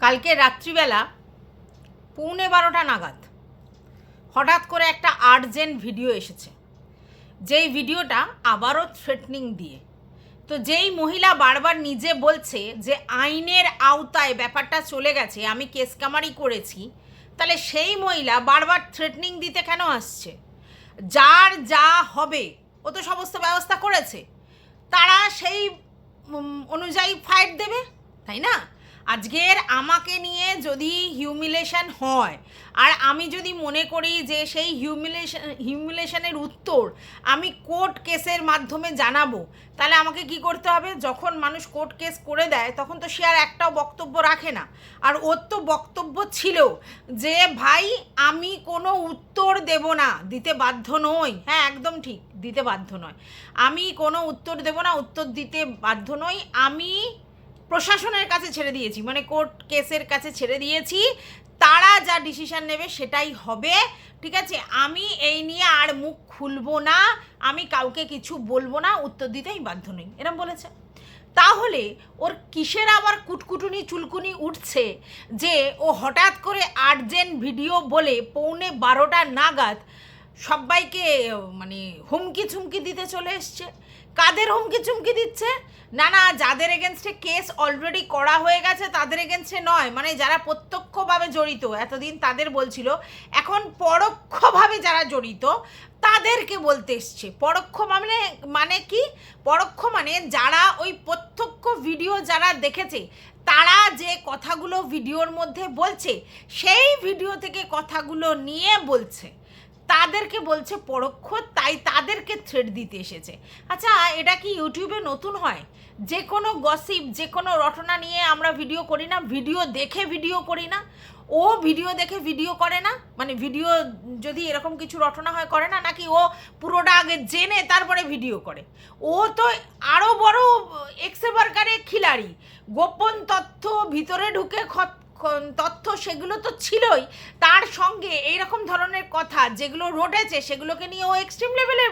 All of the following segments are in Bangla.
কালকে রাত্রিবেলা 11:15 নাগাদ হঠাৎ করে একটা আর্জেন্ট ভিডিও এসেছে, যেই ভিডিওটা আবারও থ্রেটনিং দিয়ে। তো যেই মহিলা বারবার নিজে বলছে যে আইনের আওতায় ব্যাপারটা চলে গেছে, আমি কেস কামারি করেছি, তাহলে সেই মহিলা বারবার থ্রেটনিং দিতে কেন আসছে? যার যা হবে ও তো সমস্ত ব্যবস্থা করেছে, তারা সেই অনুযায়ী ফাইট দেবে, তাই না? আজকের আমাকে নিয়ে যদি হিউমিলেশন হয় আর আমি যদি মনে করি যে সেই হিউমিলেশনের উত্তর আমি কোর্ট কেসের মাধ্যমে জানাবো, তাহলে আমাকে কি করতে হবে? যখন মানুষ কোর্ট কেস করে দেয় তখন তো সে আর একটাও বক্তব্য রাখে না। আর ওর তো বক্তব্য ছিল যে ভাই আমি কোনো উত্তর দেব না, দিতে বাধ্য নই। হ্যাঁ, একদম ঠিক, দিতে বাধ্য নয়। আমি কোনো উত্তর দেব না, উত্তর দিতে বাধ্য নই। আমি প্রশাসনের কাছে ছেড়ে দিয়েছি, মানে কোর্ট কেসের কাছে ছেড়ে দিয়েছি, তারা যা ডিসিশন নেবে সেটাই হবে, ঠিক আছে? আমি এই নিয়ে আর মুখ খুলবো না, আমি কাউকে কিছু বলবো না, উত্তর দিতেই বাধ্য নই, এরম বলেছে। তাহলে ওর কিসের আবার কুটকুটুনি চুলকুনি উঠছে যে ও হঠাৎ করে আর্জেন্ট ভিডিও বলে 11:15 নাগাদ সবাইকে মানে হুমকি চুমকি দিতে চলে এসছে? কাদের হুমকি চুমকি দিচ্ছে? না না, যাদের এগেনস্টে কেস অলরেডি করা হয়ে গেছে তাদের এগেনস্টে নয়, মানে যারা প্রত্যক্ষভাবে জড়িত, এতদিন তাদের বলছিল, এখন পরোক্ষভাবে যারা জড়িত তাদেরকে বলতে এসছে। পরোক্ষ মানে মানে কি? পরোক্ষ মানে যারা ওই প্রত্যক্ষ ভিডিও যারা দেখেছে, তারা যে কথাগুলো ভিডিওর মধ্যে বলছে, সেই ভিডিও থেকে কথাগুলো নিয়ে বলছে, তাদেরকে বলছে পরোক্ষ, তাই তাদেরকে থ্রেট দিতে এসেছে। আচ্ছা, এটা কি ইউটিউবে নতুন হয়? যে কোনো গসিপ, যে কোনো রটনা নিয়ে আমরা ভিডিও করি না? ভিডিও দেখে ভিডিও করি না? ও ভিডিও দেখে ভিডিও করে না, মানে ভিডিও যদি এরকম কিছু রটনা হয় করে না, নাকি ও পুরোটা আগে জেনে তারপরে ভিডিও করে? ও তো আরও বড় এক্সেবারকারে খিলাড়ি, গোপন তথ্য ভিতরে ঢুকে তথ্য সেগুলো তো ছিলই, তার সঙ্গে এইরকম ধরনের কথা যেগুলো রটেছে সেগুলোকে নিয়ে ও এক্সট্রিম লেভেলের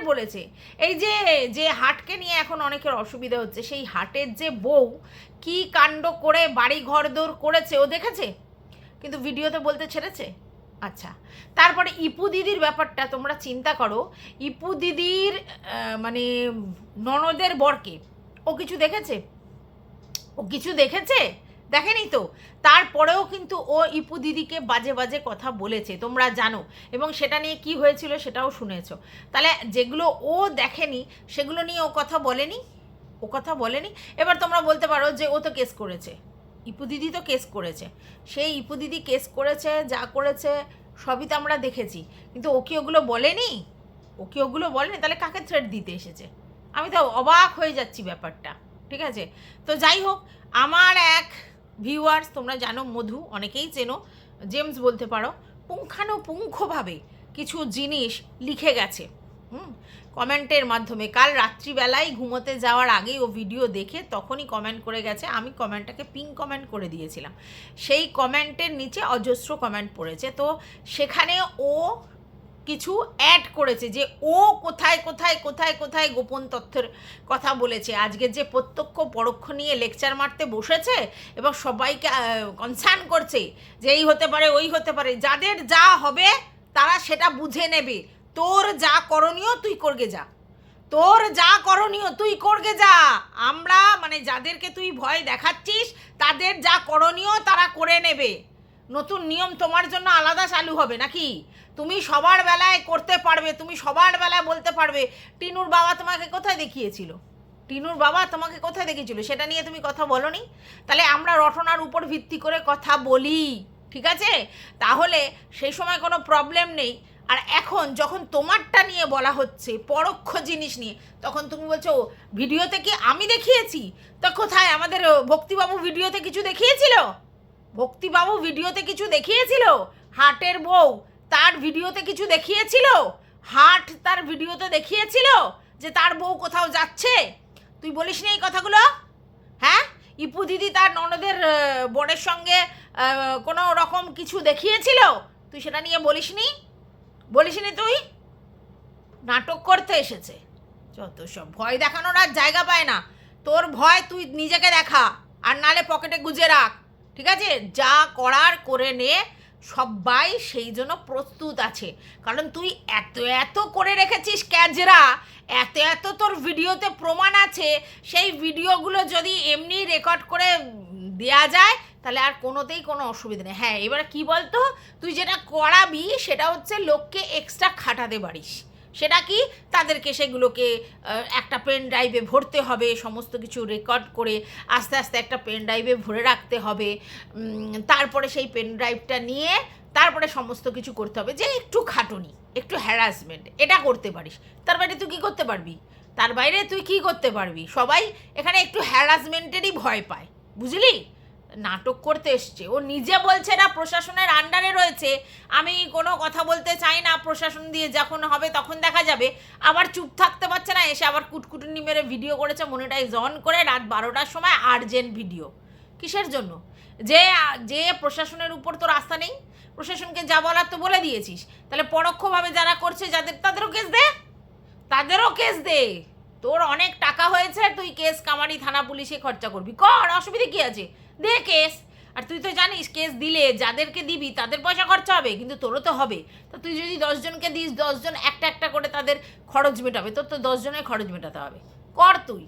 বলেছে। এই যে হাটকে নিয়ে এখন অনেকের অসুবিধা হচ্ছে, সেই হাটের যে বউ কি কাণ্ড করে বাড়ি ঘরদোর করেছে ও দেখেছে, কিন্তু ভিডিওতে বলতে ছেড়েছে। আচ্ছা, তারপরে ইপু দিদির ব্যাপারটা তোমরা চিন্তা করো। ইপু দিদির মানে ননদের বরকে ও কিছু দেখেছে? দেখেনি তো। তারপরেও কিন্তু ও ইপু দিদিকে বাজে বাজে কথা বলেছে, তোমরা জানো, এবং সেটা নিয়ে কি হয়েছিল সেটাও শুনেছো। তাহলে যেগুলো ও দেখেনি সেগুলো নিয়ে ও কথা বলেনি। এবার তোমরা বলতে পারো যে ও তো কেস করেছে, ইপু দিদি তো কেস করেছে, সেই ইপু দিদি কেস করেছে, যা করেছে সবই তো আমরা দেখেছি, কিন্তু ও কি ওগুলো বলেনি? তাহলে কাকে থ্রেট দিতে এসেছে? আমি তো অবাক হয়ে যাচ্ছি ব্যাপারটা, ঠিক আছে? তো যাই হোক, আমার এক ভিউয়ার্স, তোমরা জানো মধু, অনেকেই চেনো, জেমস বলতে পারো, পুঙ্খানুপুঙ্খভাবে কিছু জিনিস লিখে গেছে কমেন্টের মাধ্যমে। কাল রাত্রিবেলায় ঘুমোতে যাওয়ার আগেই ও ভিডিও দেখে তখনই কমেন্ট করে গেছে, আমি কমেন্টটাকে পিন কমেন্ট করে দিয়েছিলাম, সেই কমেন্টের নিচে অজস্র কমেন্ট পড়েছে। তো সেখানে ও কিছু অ্যাড করেছে যে ও কোথায় গোপন তথ্যের কথা বলেছে। আজকে যে প্রত্যক্ষ পরোক্ষ নিয়ে লেকচার মারতে বসেছে এবং সবাইকে কনসার্ন করছে যে এই হতে পারে ওই হতে পারে, যাদের যা হবে তারা সেটা বুঝে নেবে। তোর যা করণীয় তুই করগে যা, আমরা মানে যাদেরকে তুই ভয় দেখাচ্ছিস তাদের যা করণীয় তারা করে নেবে। নতুন নিয়ম তোমার জন্য আলাদা চালু হবে নাকি? তুমি সবার বেলায় করতে পারবে, তুমি সবার বেলায় বলতে পারবে। টিনুর বাবা তোমাকে কোথায় দেখিয়েছিল? সেটা নিয়ে তুমি কথা বলোনি? তাহলে আমরা রটনার উপর ভিত্তি করে কথা বলি, ঠিক আছে? তাহলে সেই সময় কোনো প্রবলেম নেই। আর এখন যখন তোমারটা নিয়ে বলা হচ্ছে, পরোক্ষ জিনিস নিয়ে, তখন তুমি বলছো ভিডিওতে কি আমি দেখিয়েছি? তো কোথায় আমাদের ভক্তিবাবু ভিডিওতে কিছু দেখিয়েছিল? হাটের বউ তার ভিডিওতে কিছু দেখিয়েছিল? হাট তার ভিডিওতে দেখিয়েছিল যে তার বউ কোথাও যাচ্ছে? তুই বলিস নি এই কথাগুলো? হ্যাঁ, ইপু দিদি তার ননদের বরের সঙ্গে কোনো রকম কিছু দেখিয়েছিল? তুই সেটা নিয়ে বলিসনি? তুই নাটক করতে এসেছে, যত সব। ভয় দেখানোর আর জায়গা পায় না তোর ভয়, তুই নিজেকে দেখা, আর নালে পকেটে গুজে রাখ, ঠিক আছে? যা করার করে নে, সবাই সেই জন্য প্রস্তুত আছে। কারণ তুই এত এত করে রেখেছিস ক্যাজরা, এত এত তোর ভিডিওতে প্রমাণ আছে, সেই ভিডিওগুলো যদি এমনি রেকর্ড করে দেয়া যায় তাহলে আর কোনোতেই কোনো অসুবিধা নেই। হ্যাঁ, এবার কি বলতো, তুই যেটা করাবি সেটা হচ্ছে লোককে এক্সট্রা খাটাতে পারিস। সেটা কি, তাদেরকে সেগুলোকে একটা পেন ড্রাইভে ভরতে হবে, সমস্ত কিছু রেকর্ড করে আস্তে আস্তে একটা পেন ড্রাইভে ভরে রাখতে হবে, তারপরে সেই পেন ড্রাইভটা নিয়ে তারপরে সমস্ত কিছু করতে হবে, যে একটু খাটুনি, একটু হ্যারাসমেন্ট, এটা করতে পারিস। তার বাইরে তুই কী করতে পারবি? তার বাইরে তুই কী করতে পারবি? সবাই এখানে একটু হ্যারাসমেন্টেরই ভয় পায়, বুঝলি? নাটক করতে এসছে, ও নিজে বলছে না প্রশাসনের আন্ডারে রয়েছে, আমি কোনো কথা বলতে চাই না, প্রশাসন দিয়ে যখন হবে তখন দেখা যাবে। আবার চুপ থাকতে পারছে না, এসে আবার কুটকুটুনি মেরে ভিডিও করেছে মনিটাইজ অন করে রাত 12টার সময়, আর্জেন্ট ভিডিও। কিসের জন্য? যে যে প্রশাসনের উপর তোর আস্থা নেই, প্রশাসনকে যা বলার তো বলে দিয়েছিস, তাহলে পরোক্ষভাবে যারা করছে তাদেরও কেস দে, তাদেরও কেস দে। তোর অনেক টাকা হয়েছে, তুই কেস কামারি থানা পুলিশে খরচা করবি, কর, অসুবিধা কী আছে? দে কেস। আর তুই তো জানিস কেস দিলে যাদেরকে দিবি তাদের পয়সা খরচা হবে, কিন্তু তোরও তো হবে। তো তুই যদি 10 জনকে দিস, 10 জন একটা একটা করে তাদের খরচ মেটাবে, তোর তো 10 জনের খরচ মেটাতে হবে, কর তুই।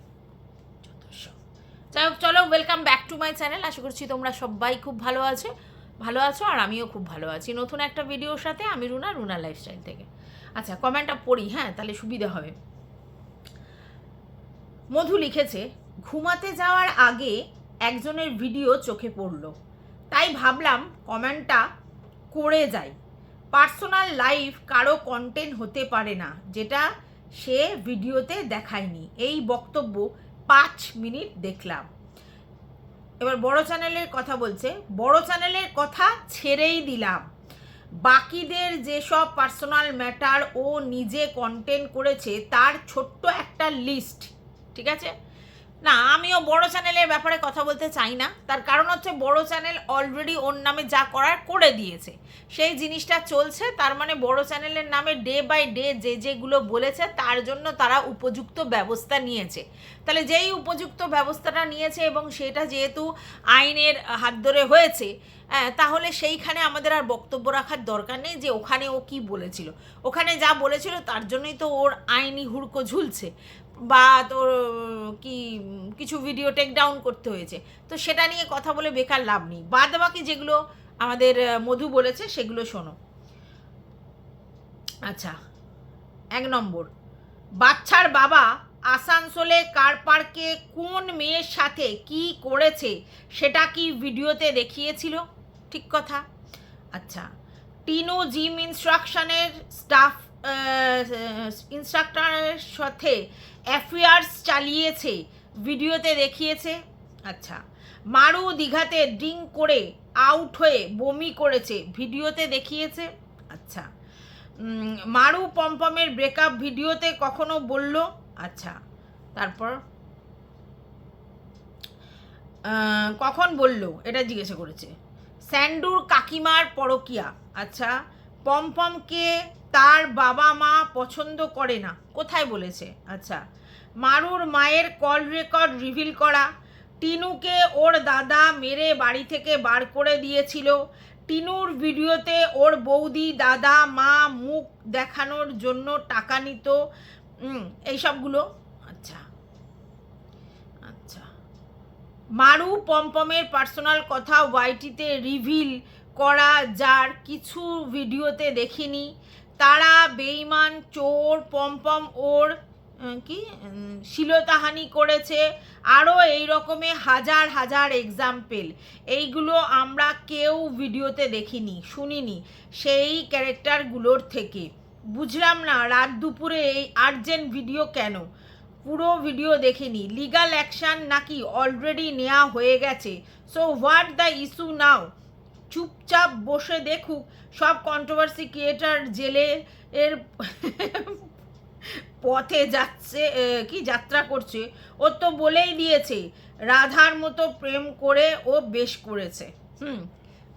যাই হোক, চলো, welcome back to my channel. আশা করছি তোমরা সবাই খুব ভালো আছো, আর আমিও খুব ভালো আছি নতুন একটা ভিডিওর সাথে। আমি রুনা লাইফস্টাইল থেকে। আচ্ছা, কমেন্টটা পড়ি, হ্যাঁ, তাহলে সুবিধা হবে। মধু লিখেছে, ঘুমাতে যাওয়ার আগে একজনের ভিডিও চোখে পড়লো, তাই ভাবলাম কমেন্টটা করে যাই। পার্সোনাল লাইফ কারো কন্টেন্ট হতে পারে না যেটা সে ভিডিওতে দেখায়নি। এই বক্তব্য 5 মিনিট দেখলাম। এবার বড় চ্যানেলের কথা বলছে, বড় চ্যানেলের কথা ছেড়েই দিলাম, বাকিদের যেসব পার্সোনাল ম্যাটার ও নিজে কন্টেন্ট করেছে তার ছোট্ট একটা লিস্ট, ঠিক আছে? না, আমিও বড় চ্যানেলের ব্যাপারে কথা বলতে চাই না, তার কারণ হচ্ছে বড় চ্যানেল অলরেডি ওর নামে যা করার করে দিয়েছে, সেই জিনিসটা চলছে। তার মানে বড় চ্যানেলের নামে ডে বাই ডে যেগুলো বলেছে তার জন্য তারা উপযুক্ত ব্যবস্থা নিয়েছে। তাহলে যেই উপযুক্ত ব্যবস্থাটা নিয়েছে এবং সেটা যেহেতু আইনের হাত ধরে হয়েছে, তাহলে সেইখানে আমাদের আর বক্তব্য রাখার দরকার নেই যে ওখানে ও কি বলেছিল। ওখানে যা বলেছিল তার জন্যই তো ওর আইনি হুড়কো ঝুলছে, বা তোর কি কিছু ভিডিও টেক ডাউন করতে হয়েছে। তো সেটা নিয়ে কথা বলে বেকার লাভ নেই। বাদ বাকি যেগুলো আমাদের মধু বলেছে সেগুলো শোনো। আচ্ছা, 1 নম্বর, বাচ্চার বাবা আসানসোলে কার পার্কে কোন মেয়ের সাথে কি করেছে সেটা কি ভিডিওতে দেখিয়েছিল? ঠিক কথা। আচ্ছা, টিনু জিম ইনস্ট্রাকশনের ইনস্ট্রাক্টরের সাথে অ্যাফেয়ার্স চালিয়েছে, ভিডিওতে দেখিয়েছে। আচ্ছা, মারু দীঘাতে ড্রিঙ্ক করে আউট হয়ে বমি করেছে, ভিডিওতে দেখিয়েছে। আচ্ছা, মারু পমপমের ব্রেকআপ ভিডিওতে কখনো বলল? আচ্ছা, তারপর কখন বলল এটা জিজ্ঞাসা করেছে। স্যান্ডুর কাকিমার পরকিয়া। আচ্ছা, পমপমকে তার বাবা মা পছন্দ করে না, কোথায় বলেছে? আচ্ছা, মারুর মায়ের কল রেকর্ড রিভিল করা, টিনুকে ওর দাদা মেরে বাড়ি থেকে বার করে দিয়েছিল, টিনুর ভিডিওতে ওর বৌদি দাদা মা মুখ দেখানোর জন্য টাকা নিত, এইসবগুলো। আচ্ছা আচ্ছা, মারু পমপমের পার্সোনাল কথা ওয়াইটিতে রিভিল করা, যার কিছু ভিডিওতে দেখিনি, তারা বেঈমান, চোর, পমপম ওর কি শ্লীলতাহানি করেছে, আরও এই রকমের হাজার হাজার এক্সাম্পল। এইগুলো আমরা কেউ ভিডিওতে দেখিনি, শুনিনি সেই ক্যারেক্টারগুলোর থেকে। বুঝলাম না রাত দুপুরে এই আর্জেন্ট ভিডিও কেন? পুরো ভিডিও দেখিনি। লিগাল অ্যাকশান নাকি অলরেডি নেওয়া হয়ে গেছে? সো হোয়াট দ্য ইস্যু নাও? চুপচাপ বসে দেখুক সব কন্ট্রোভার্সি ক্রিয়েটার জেলে এর পথে যাচ্ছে, কি যাত্রা করছে। ও তো বলেই দিয়েছে রাধার মতো প্রেম করে ও বেশ করেছে।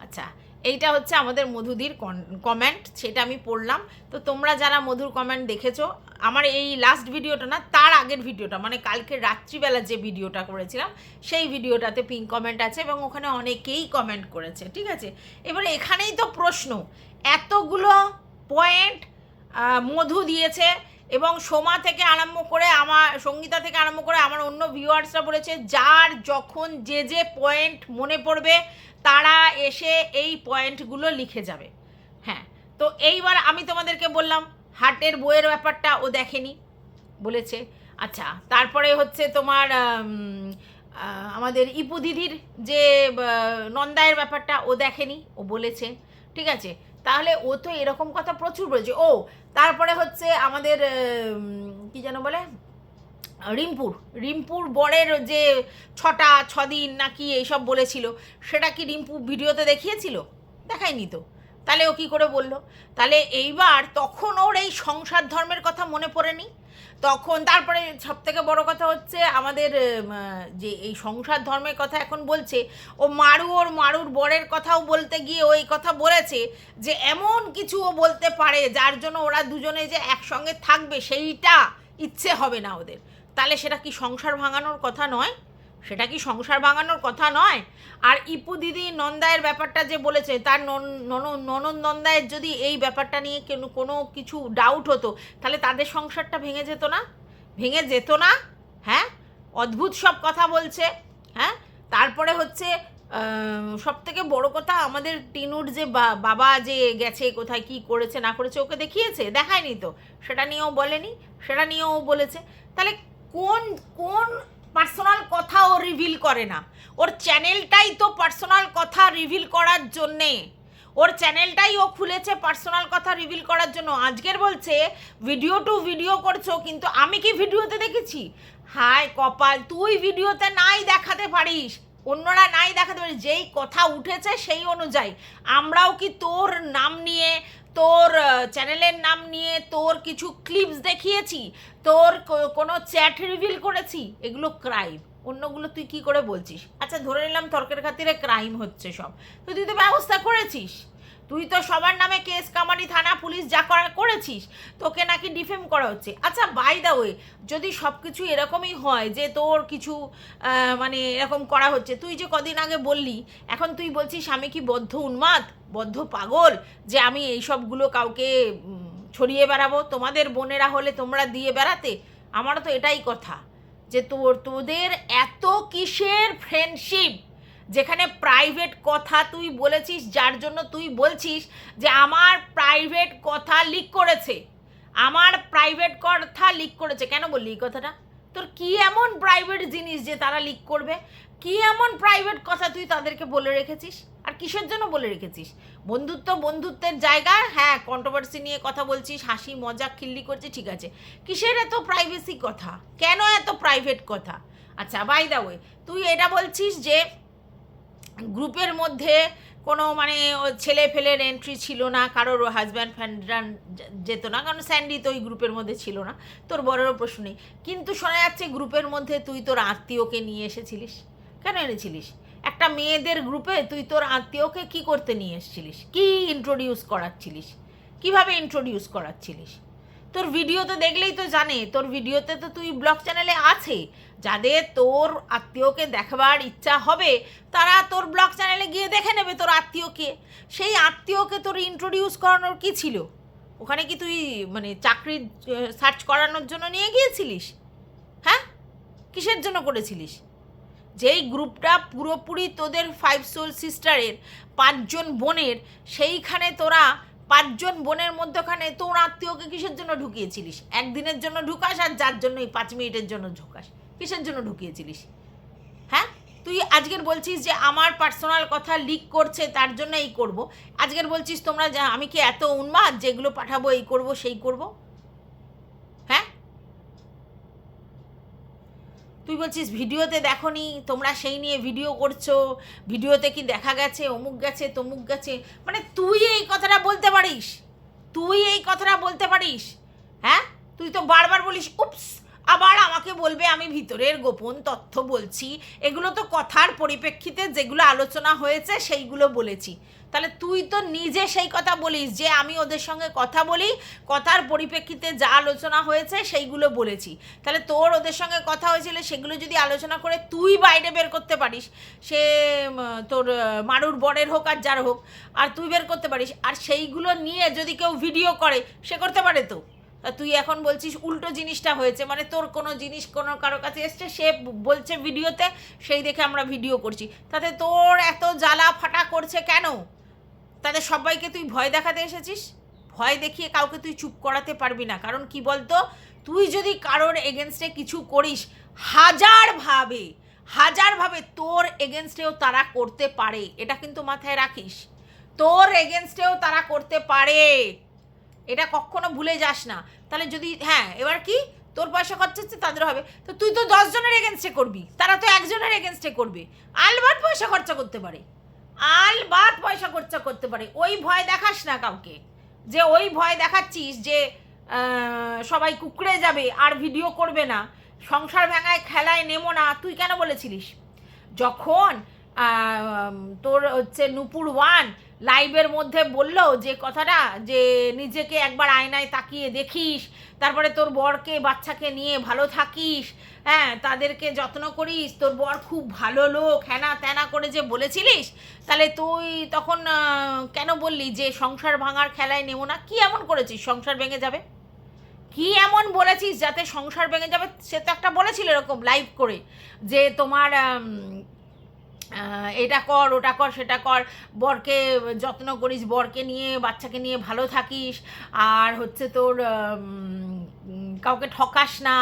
আচ্ছা, এইটা হচ্ছে আমাদের মধুদির কমেন্ট, সেটা আমি পড়লাম। তো তোমরা যারা মধুর কমেন্ট দেখেছো, আমার এই লাস্ট ভিডিওটা না, তার আগের ভিডিওটা, মানে কালকে রাত্রিবেলা যে ভিডিওটা করেছিলাম সেই ভিডিওটাতে পিঙ্ক কমেন্ট আছে এবং ওখানে অনেকেই কমেন্ট করেছে, ঠিক আছে। এবারে এখানেই তো প্রশ্ন, এতগুলো পয়েন্ট মধু দিয়েছে এবং সোমা থেকে আরম্ভ করে আমার, সঙ্গীতা থেকে আরম্ভ করে আমার অন্য ভিউয়ার্সরা বলেছে যার যখন যে যে পয়েন্ট মনে পড়বে তারা এসে এই পয়েন্টগুলো লিখে যাবে। হ্যাঁ, তো এইবার আমি তোমাদেরকে বললাম হার্টের বইয়ের ব্যাপারটা ও দেখেনি বলেছে। আচ্ছা, তারপরে হচ্ছে তোমার আমাদের ইপু দিদির যে নন্দায়ের ব্যাপারটা ও দেখেনি, ও বলেছে, ঠিক আছে। তাহলে ও তো এরকম কথা প্রচুর বলেছে। ও তারপরে হচ্ছে আমাদের কি যেন বলে, রিম্পুর বরের যে 6 দিন নাকি এইসব বলেছিল, সেটা কি রিম্পু ভিডিওতে দেখিয়েছিল? দেখায়নি তো, তাহলে ও কী করে বলল? তাহলে এইবার তখন ওর এই সংসার ধর্মের কথা মনে পড়েনি তখন। তারপরে সবথেকে বড় কথা হচ্ছে আমাদের যে এই সংসার ধর্মের কথা এখন বলছে, ও মারুর বরের কথাও বলতে গিয়ে ওই কথা বলেছে যে এমন কিছু ও বলতে পারে যার জন্য ওরা দুজনে যে একসঙ্গে থাকবে সেইটা ইচ্ছে হবে না ওদের। তাহলে সেটা কি সংসার ভাঙানোর কথা নয়? সেটা কি সংসার ভাঙানোর কথা নয়? আর ইপু দিদি নন্দায়ের ব্যাপারটা যে বলেছে, তার ননদ নন্দায়ের যদি এই ব্যাপারটা নিয়ে কোনো কিছু ডাউট হতো তাহলে তাদের সংসারটা ভেঙে যেত না? ভেঙে যেত না? হ্যাঁ, অদ্ভুত সব কথা বলছে। হ্যাঁ, তারপরে হচ্ছে সবথেকে বড় কথা, আমাদের টিনুর যে বাবা যে গেছে কোথায় কি করেছে না করেছে ওকে দেখিয়েছে? দেখায়নি তো, সেটা নিয়েও বলেনি, সেটা নিয়েও বলেছে। তাহলে কোন কোন পার্সোনাল কথা ও রিভিল করে না? ওর চ্যানেলটাই তো পার্সোনাল কথা রিভিল করার জন্যে, ওর চ্যানেলটাই ও খুলেছে পার্সোনাল কথা রিভিল করার জন্য। আজকের বলছে ভিডিও টু ভিডিও করছো, কিন্তু আমি কি ভিডিওতে দেখেছি? হায় কপাল, তুই ভিডিওতে নাই দেখাতে পারিস, অন্যরা নাই দেখাতে পারিস, যেই কথা উঠেছে সেই অনুযায়ী আমরাও কি তোর নাম নিয়ে, তোর চ্যানেলের নাম নিয়ে তোর কিছু ক্লিপস দেখিয়েছি, তোর কোনো চ্যাট রিভিল করেছি? এগুলো ক্রাইম, অন্যগুলো তুই কি করে বলছিস? আচ্ছা, ধরে নিলাম তর্কের খাতিরে ক্রাইম হচ্ছে সব, তো তুই তো ব্যবস্থা করেছিস, তুই তো সবার নামে কেস কামারি থানা পুলিশ যা করেছিস, তোকে নাকি ডিফেম করা হচ্ছে। আচ্ছা, বাই দ্য ওয়ে, যদি সব কিছু এরকমই হয় যে তোর কিছু মানে এরকম করা হচ্ছে, তুই যে কদিন আগে বললি, এখন তুই বলছিস আমি কি বদ্ধ উন্মাদ, বদ্ধ পাগল যে আমি এইসবগুলো কাউকে ছড়িয়ে বেড়াবো? তোমাদের বোনেরা হলে তোমরা দিয়ে বেড়াতে। আমারও তো এটাই কথা যে তোদের এত কিসের ফ্রেন্ডশিপ যেখানে প্রাইভেট কথা তুই বলেছিস, যার জন্য তুই বলছিস যে আমার প্রাইভেট কথা লিক করেছে, আমার প্রাইভেট কথা লিক করেছে। কেন বললি এই কথাটা? তোর কি এমন প্রাইভেট জিনিস যে তারা লিক করবে? কি এমন প্রাইভেট কথা তুই তাদেরকে বলে রেখেছিস? আর কিসের জন্য বলে রেখেছিস? বন্ধুত্বের জায়গায় হ্যাঁ কন্ট্রোভার্সি নিয়ে কথা বলছিস, হাসি মজাক খিল্লি করছিস, ঠিক আছে, কিসের এত প্রাইভেসি কথা? কেন এত প্রাইভেট কথা? আচ্ছা, বাই দ্য ওয়ে, তুই এটা বলছিস যে গ্রুপের মধ্যে কোনো মানে ছেলে ফেলের এন্ট্রি ছিল না, কারোর হাজব্যান্ড ফ্যান্ড যেত না, কারণ স্যান্ডি তো ওই গ্রুপের মধ্যে ছিল না, তোর বড়েরও প্রশ্ন নেই। কিন্তু শোনা যাচ্ছে গ্রুপের মধ্যে তুই তোর আত্মীয়কে নিয়ে এসেছিলিস। কেন এনেছিলিস? একটা মেয়েদের গ্রুপে তুই তোর আত্মীয়কে কি করতে নিয়ে এসেছিলিস? কি ইন্ট্রোডিউস করাচ্ছিলিস? কিভাবে ইন্ট্রোডিউস করাচ্ছিলিস? তোর ভিডিও তো দেখলেই তো জানে, তোর ভিডিওতে তো তুই ব্লগ চ্যানেলে আছে, যাদের তোর আত্মীয়কে দেখবার ইচ্ছা হবে তারা তোর ব্লগ চ্যানেলে গিয়ে দেখে নেবে তোর আত্মীয়কে। সেই আত্মীয়কে তোর ইন্ট্রোডিউস করানোর কি ছিল? ওখানে কি তুই মানে চাকরির সার্চ করানোর জন্য নিয়ে গিয়েছিলিস? হ্যাঁ, কিসের জন্য করেছিলিস? যেই গ্রুপটা পুরোপুরি তোদের 5 সোল সিস্টারের, 5 জন বোনের, সেইখানে তোরা 5 জন বোনের মধ্যখানে তোর আত্মীয়কে কিসের জন্য ঢুকিয়েছিলিস? একদিনের জন্য ঢুকাস আর যার জন্য 5 মিনিটের জন্য ঢুকাস, কিসের জন্য ঢুকিয়েছিলিস? হ্যাঁ, তুই আজকের বলছিস যে আমার পার্সোনাল কথা লিক করছে তার জন্য এই করব, আজকের বলছিস তোমরা আমি কি এত উন্মাদ যেগুলো পাঠাবো এই করব সেই করব? হ্যাঁ, তুই বলছিস ভিডিওতে দেখোনি, তোমরা সেই নিয়ে ভিডিও করছো, ভিডিওতে কি দেখা গেছে অমুক গেছে তমুক গেছে, মানে তুই এই কথাটা বলতে পারিস? তুই এই কথাটা বলতে পারিস? হ্যাঁ, তুই তো বারবার বলিস উপস আবার আমাকে বলবে আমি ভিতরের গোপন তথ্য বলছি। এগুলো তো কথার পরিপ্রেক্ষিতে যেগুলো আলোচনা হয়েছে সেইগুলো বলেছি। তাহলে তুই তো নিজে সেই কথা বলিস যে আমি ওদের সঙ্গে কথা বলি, কথার পরিপ্রেক্ষিতে যা আলোচনা হয়েছে সেইগুলো বলেছি। তাহলে তোর ওদের সঙ্গে কথা হয়েছিল সেগুলো যদি আলোচনা করে তুই বাইরে বের করতে পারিস, সে তোর মারুর বরের হোক আর যার হোক, আর তুই বের করতে পারিস, আর সেইগুলো নিয়ে যদি কেউ ভিডিও করে সে করতে পারে তো। তা তুই এখন বলছিস উল্টো জিনিসটা হয়েছে, মানে তোর কোনো জিনিস কোনো কারো কাছে এসছে, সে বলছে ভিডিওতে, সেই দেখে আমরা ভিডিও করছি। তাতে তোর এত জ্বালা ফাটা করছে কেন? তাদের সবাইকে তুই ভয় দেখাতে এসেছিস। ভয় দেখিয়ে কাউকে তুই চুপ করাতে পারবি না। কারণ কি বলতো, তুই যদি কারোর এগেনস্টে কিছু করিস, হাজারভাবে তোর এগেনস্টেও তারা করতে পারে। এটা কিন্তু মাথায় রাখিস, তোর এগেনস্টেও তারা করতে পারে, এটা কখনো ভুলে যাস না। তাহলে যদি হ্যাঁ এবার কি তোর পয়সা খরচা হচ্ছে তাদের হবে, তো তুই তো 10 জনের এগেনস্টে করবি, তারা তো একজনের এগেনস্টে করবে। আলবাত পয়সা খরচা করতে পারে, আলবাত পয়সা খরচা করতে পারে। ওই ভয় দেখাস না কাউকে, যে ওই ভয় দেখাচ্ছিস যে সবাই কুকড়ে যাবে আর ভিডিও করবে না, সংসার ভাঙায় খেলায় নেমো না। তুই কেন বলেছিলিস যখন তোর হচ্ছে নূপুর ওয়ান লাইভের মধ্যে বললো যে কথাটা, যে নিজেকে একবার আয়নায় তাকিয়ে দেখিস, তারপরে তোর বরকে বাচ্চাকে নিয়ে ভালো থাকিস, হ্যাঁ তাদেরকে যত্ন করিস, তোর বর খুব ভালো লোক, হ্যানা ত্যানা করে যে বলেছিলিস, তাহলে তুই তখন কেন বললি যে সংসার ভাঙার খেলায় নেমো না? কি এমন করেছিস সংসার ভেঙে যাবে? কি এমন বলেছিস যাতে সংসার ভেঙে যাবে? সে তো একটা বলেছিল এরকম লাইভ করে যে তোমার এটা কর ওটা কর সেটা কর, বরকে যত্ন করিস, বরকে নিয়ে বাচ্চাকে নিয়ে ভালো থাকিস, আর হচ্ছে তোর কাউকে ঠকাস না,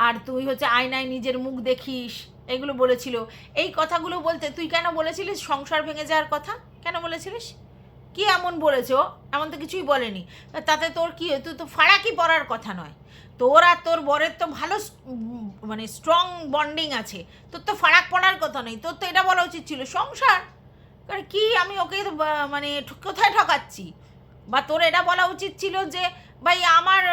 আর তুই হচ্ছে আয়নায় নিজের মুখ দেখিস, এগুলো বলেছিল। এই কথাগুলো বলতে তুই কেন বলেছিলিস সংসার ভেঙে যাওয়ার কথা? কেন বলেছিলিস? কি এমন বলেছো? এমন তো কিছুই বলেনি। তাতে তোর কি, তুই তো ফারাকি পড়ার কথা নয়, তোর আর তোর বরের তো ভালো মানে স্ট্রং বন্ডিং আছে, তোর তো ফারাক পড়ার কথা নেই। তোর তো এটা বলা উচিত ছিল সংসার, কারণ কি আমি ওকে মানে কোথায় ঠকাচ্ছি, বা তোর এটা বলা উচিত ছিল যে ভাই আমার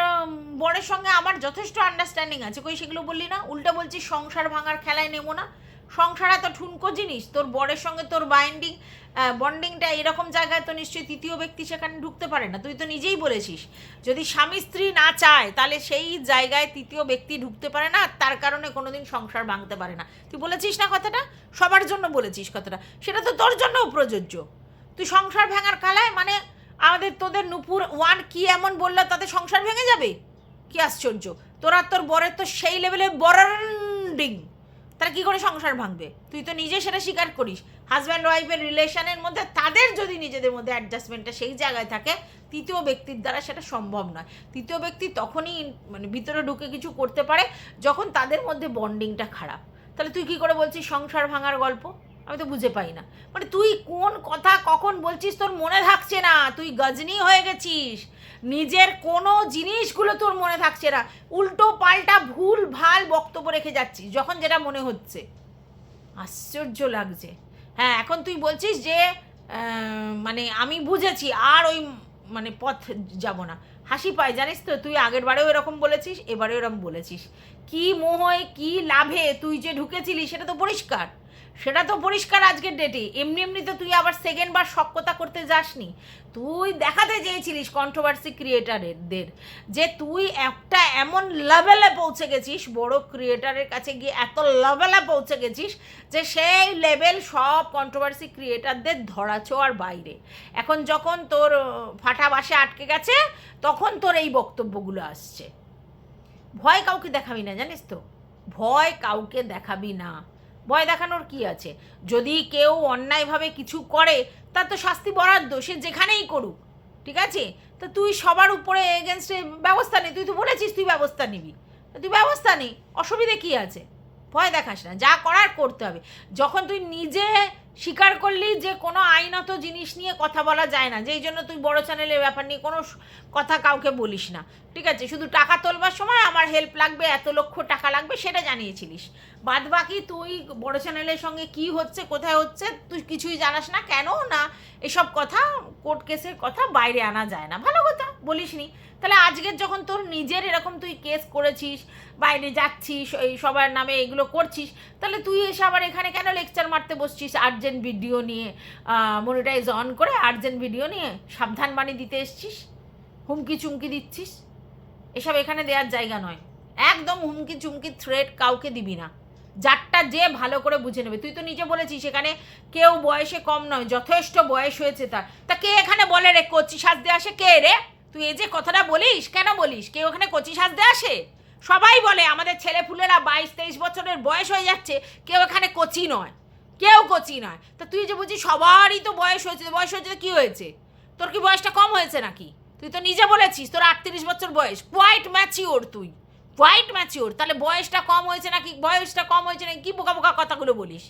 বরের সঙ্গে আমার যথেষ্ট আন্ডারস্ট্যান্ডিং আছে। কই সেগুলো বললি না, উল্টো বলছিস সংসার ভাঙার খেলায় নেবো না। সংসার এত ঠুনকো জিনিস, তোর বরের সঙ্গে তোর বন্ডিংটা এরকম জায়গায় তো নিশ্চয়ই তৃতীয় ব্যক্তি সেখানে ঢুকতে পারে না। তুই তো নিজেই বলেছিস যদি স্বামী স্ত্রী না চায় তাহলে সেই জায়গায় তৃতীয় ব্যক্তি ঢুকতে পারে না, তার কারণে কোনোদিন সংসার ভাঙতে পারে না। তুই বলেছিস না কথাটা, সবার জন্য বলেছিস কথাটা, সেটা তো তোর জন্যও প্রযোজ্য। তুই সংসার ভাঙার খেলায় মানে আমাদের তোদের নূপুর ওয়ান কি এমন বললো তাতে সংসার ভেঙে যাবে? কি আশ্চর্য, তোরা তোর বরের তো সেই লেভেলে বন্ডিং, তারা কী করে সংসার ভাঙবে? তুই তো নিজে সেটা স্বীকার করিস। হাজব্যান্ড ওয়াইফের রিলেশনের মধ্যে তাদের যদি নিজেদের মধ্যে অ্যাডজাস্টমেন্টটা সেই জায়গায় থাকে, তৃতীয় ব্যক্তির দ্বারা সেটা সম্ভব নয়। তৃতীয় ব্যক্তি তখনই মানে ভিতরে ঢুকে কিছু করতে পারে যখন তাদের মধ্যে বন্ডিংটা খারাপ। তাহলে তুই কী করে বলছিস সংসার ভাঙার গল্প? আমি তো বুঝে পাই না, মানে তুই কোন কথা কখন বলছিস তোর মনে থাকছে না। তুই গজনি হয়ে গেছিস, নিজের কোনো জিনিসগুলো তোর মনে থাকছে না, উল্টো পাল্টা ভুল ভাল বক্তব্য রেখে যাচ্ছিস যখন যেটা মনে হচ্ছে। আশ্চর্য লাগছে। হ্যাঁ এখন তুই বলছিস যে মানে আমি বুঝেছি আর ওই মানে পথ যাব না। হাসি পায় জানিস তো, তুই আগের বারেও এরকম বলেছিস, এবারেও এরকম বলেছিস। কি মোহে কি লাভে তুই যে ঢুকেছিলি সেটা তো পরিষ্কার, সেটা তো পরিষ্কার আজকের ডেটে। এমনি এমনি তো তুই আবার সেকেন্ড বার সক্যতা করতে যাসনি। তুই দেখাতে চেয়েছিলিস কন্ট্রোভার্সি ক্রিয়েটারদের যে তুই একটা এমন লেভেলে পৌঁছে গেছিস, বড় ক্রিয়েটারের কাছে গিয়ে এত লেভেলে পৌঁছে গেছিস যে সেই লেভেল সব কন্ট্রোভার্সি ক্রিয়েটারদের ধরাছোঁয়ার বাইরে। এখন যখন তোর ফাটা বাসে আটকে গেছে তখন তোর এই বক্তব্যগুলো আসছে। ভয় কাউকে দেখাবি না জানিস তো, ভয় কাউকে দেখাবি না। ভয় দেখানোর কি আছে? যদি কেউ অন্যায়ভাবে কিছু করে তার তো শাস্তি বরাদ্দ, সে যেখানেই করুক, ঠিক আছে? তো তুই সবার উপরে এগেনস্টে ব্যবস্থা নে, তুই তো বলেছিস তুই ব্যবস্থা নিবি, তুই ব্যবস্থা নেই, অসুবিধে কী আছে? ভয় দেখাস না, যা করার করতে হবে। যখন তুই নিজে স্বীকার করলি যে কোনো আইনত জিনিস নিয়ে কথা বলা যায় না, যেই জন্য তুই বড় চ্যানেলের ব্যাপার নিয়ে কোনো কথা কাউকে বলিস না, ঠিক আছে? শুধু টাকা তোলবার সময় আমার হেল্প লাগবে, এত লক্ষ টাকা লাগবে সেটা জানিয়েছিলিস, বাদ বাকি তুই বড় চ্যানেলের সঙ্গে কি হচ্ছে কোথায় হচ্ছে তুই কিছুই জানাস না, কেন না এসব কথা কোর্ট কেসের কথা বাইরে আনা যায় না, ভালো কথা বলিসনি। তাহলে আজকের যখন তোর নিজের এরকম তুই কেস করেছিস, বাইরে যাচ্ছিস, এই সবার নামে এগুলো করছিস, তাহলে তুই এসে আবার এখানে কেন লেকচার মারতে বসছিস আর্জেন্ট ভিডিও নিয়ে, মনিটাইজ অন করে আর্জেন্ট ভিডিও নিয়ে সাবধান বাণী দিতে এসছিস, হুমকি চুমকি দিচ্ছিস? এসব এখানে দেওয়ার জায়গা নয়, একদম হুমকি চুমকি থ্রেট কাউকে দিবি না, যারটা যে ভালো করে বুঝে নেবে। তুই তো নিজে বলেছিস এখানে কেউ বয়সে কম নয়, যথেষ্ট বয়স হয়েছে তার। তা কে এখানে বলে রে কচি সাজতে আসে? কে রে? তুই এই যে কথাটা বলিস কেন বলিস? কেউ ওখানে কচি সাজতে আসে? সবাই বলে আমাদের ছেলেপুলেরা 22-23 বছরের বয়স হয়ে যাচ্ছে, কেউ এখানে কচি নয়, কেউ কচি নয়। তা তুই যে বুঝি সবারই তো বয়স হয়েছে, বয়স হয়েছে কি হয়েছে? তোর কি বয়সটা কম হয়েছে নাকি? তুই তো নিজে বলেছিস তোর 38 বছর বয়স, কোয়াইট ম্যাচিওর, তুই কোয়াইট ম্যাচিওর। তাহলে বয়সটা কম হয়েছে নাকি, বয়সটা কম হয়েছে নাকি, কি বোকা বোকা কথাগুলো বলিস?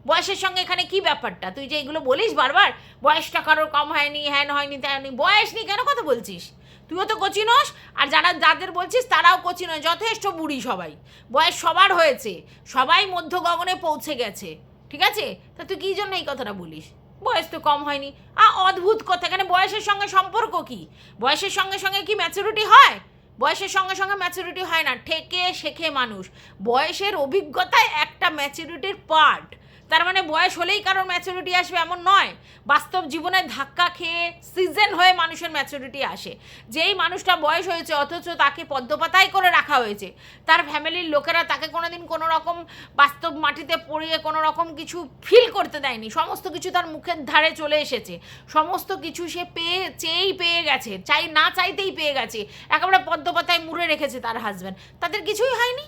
বয়সের সঙ্গে এখানে কি ব্যাপারটা? তুই যে এগুলো বলিস বারবার, বয়সটা কারোর কম হয়নি, হ্যান হয়নি, ত্যান হয়নি, বয়স নিয়ে কেন কথা বলছিস? তুইও তো কচি নস, আর যাদের বলছিস তারাও কচি নয়, যথেষ্ট বুড়ি সবাই, বয়স সবার হয়েছে, সবাই মধ্য গগনে পৌঁছে গেছে, ঠিক আছে? তা তুই কী জন্য এই কথাটা বলিস? বয়স তো কম হয়নি, অদ্ভুত কথা। এখানে বয়সের সঙ্গে সম্পর্ক কি? বয়সের সঙ্গে সঙ্গে কি ম্যাচুরিটি হয়? বয়সের সঙ্গে সঙ্গে ম্যাচুরিটি হয় না, ঠেকে শেখে মানুষ। বয়সের অভিজ্ঞতায় একটা ম্যাচুরিটির পার্ট, তার মানে বয়স হলেই কারোর ম্যাচুরিটি আসবে এমন নয়। বাস্তব জীবনে ধাক্কা খেয়ে সিজন হয়ে মানুষের ম্যাচুরিটি আসে। যেই মানুষটা বয়স হয়েছে অথচ তাকে পদ্মপাতায় করে রাখা হয়েছে, তার ফ্যামিলির লোকেরা তাকে কোনোদিন কোনো রকম বাস্তব মাটিতে পড়িয়ে কোনো রকম কিছু ফিল করতে দেয়নি, সমস্ত কিছু তার মুখের ধারে চলে এসেছে, সমস্ত কিছু সে চেয়েই পেয়ে গেছে, না চাইতেই পেয়ে গেছে, একেবারে পদ্মপাতায় মুড়ে রেখেছে তার হাজব্যান্ড, তাদের কিছুই হয়নি,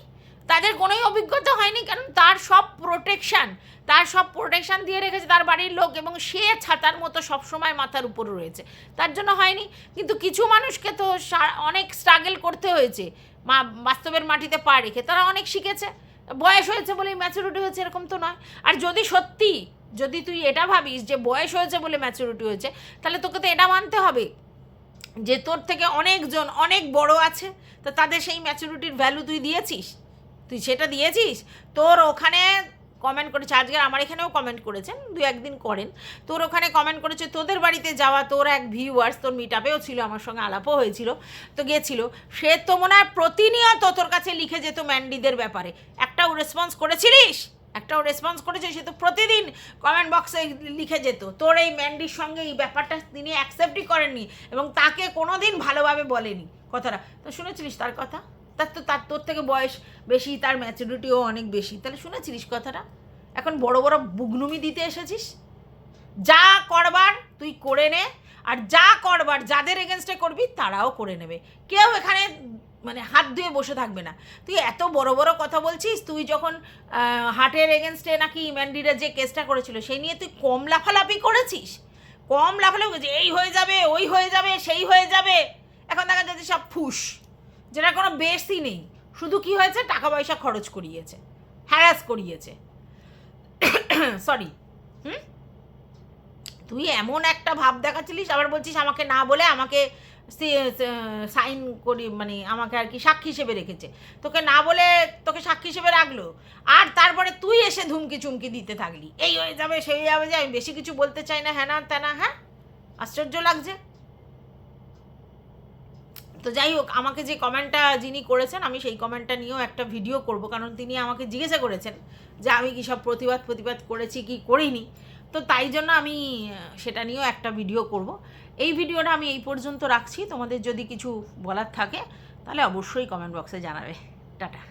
তাদের কোনোই অভিজ্ঞতা হয়নি, কারণ তার সব প্রোটেকশান দিয়ে রেখেছে তার বাড়ির লোক, এবং সে ছাতার মতো সবসময় মাথার উপর রয়েছে, তার জন্য হয়নি। কিন্তু কিছু মানুষকে তো অনেক স্ট্রাগল করতে হয়েছে বাস্তবের মাটিতে পা রেখে, তারা অনেক শিখেছে। বয়স হয়েছে বলেই ম্যাচুরিটি হয়েছে এরকম তো নয়। আর যদি তুই এটা ভাবিস যে বয়স হয়েছে বলে ম্যাচুরিটি হয়েছে, তাহলে তোকে তো এটা মানতে হবে যে তোর থেকে অনেকজন অনেক বড় আছে, তো তাদের সেই ম্যাচুরিটির ভ্যালু তুই দিয়েছিস? তুই সেটা দিয়েছিস? তোর ওখানে কমেন্ট করেছে, আজকে আমার এখানেও কমেন্ট করেছেন, 2-1 দিন করেন, তোর ওখানে কমেন্ট করেছে, তোদের বাড়িতে যাওয়া তোর এক ভিউয়ার্স, তোর মিট আপেও ছিল, আমার সঙ্গে আলাপও হয়েছিল, তো গেছিল, সে তো মনে হয় প্রতিনিয়ত তোর কাছে লিখে যেত ম্যান্ডিদের ব্যাপারে। একটাও রেসপন্স করেছিলিস? একটাও রেসপন্স করেছে? সে তো প্রতিদিন কমেন্ট বক্সে লিখে যেত। তোর এই ম্যান্ডির সঙ্গে এই ব্যাপারটা তিনি অ্যাকসেপ্টই করেননি এবং তাকে কোনো দিন ভালোভাবে বলেনি কথাটা। তো শুনেছিলিস তার কথা? তার তোর থেকে বয়স বেশি, তার ম্যাচুরিটিও অনেক বেশি, তাহলে শুনেছিলিস কথাটা? এখন বড় বড় বুগনুমি দিতে এসেছিস? যা করবার তুই করে নে, আর যা করবার যাদের এগেনস্টে করবি তারাও করে নেবে, কেউ এখানে মানে হাত ধুয়ে বসে থাকবে না। তুই এত বড় বড় কথা বলছিস, তুই যখন হার্টের এগেনস্টে নাকি ম্যান্ডিরা যে কেসটা করেছিল সেই নিয়ে তুই কম লাফালাফি করেছিস, কম লাফালাফি করেছিস, এই হয়ে যাবে, ওই হয়ে যাবে, সেই হয়ে যাবে। এখন দেখা যাচ্ছে সব ফুস, যেটা কোনো বেশই নেই, শুধু কি হয়েছে, টাকা পয়সা খরচ করিয়েছে, হ্যারাস করিয়েছে, সরি। তুই এমন একটা ভাব দেখাচ্ছিলিস, আবার বলছিস আমাকে না বলে আমাকে সাইন করি, মানে আমাকে আর কি সাক্ষী হিসেবে রেখেছে, তোকে না বলে তোকে সাক্ষী হিসেবে রাখলো, আর তারপরে তুই এসে ধুমকি চুমকি দিতে থাকলি, এই হয়ে যাবে, সেই যাবে, যে আমি বেশি কিছু বলতে চাই না, হ্যাঁ না ত্যানা। হ্যাঁ, আশ্চর্য লাগছে। তো যাই হোক, আমাকে যে কমেন্টটা যিনি করেছেন, আমি সেই কমেন্টটা নিয়েও একটা ভিডিও করব, কারণ তিনি আমাকে জিজ্ঞাসা করেছেন যে আমি কি সব প্রতিবাদ করেছি কি করিনি, তো তাই জন্য আমি সেটা নিয়েও একটা ভিডিও করব। এই ভিডিওটা আমি এই পর্যন্ত রাখছি, তোমাদের যদি কিছু বলার থাকে তাহলে অবশ্যই কমেন্ট বক্সে জানাবে। টাটা।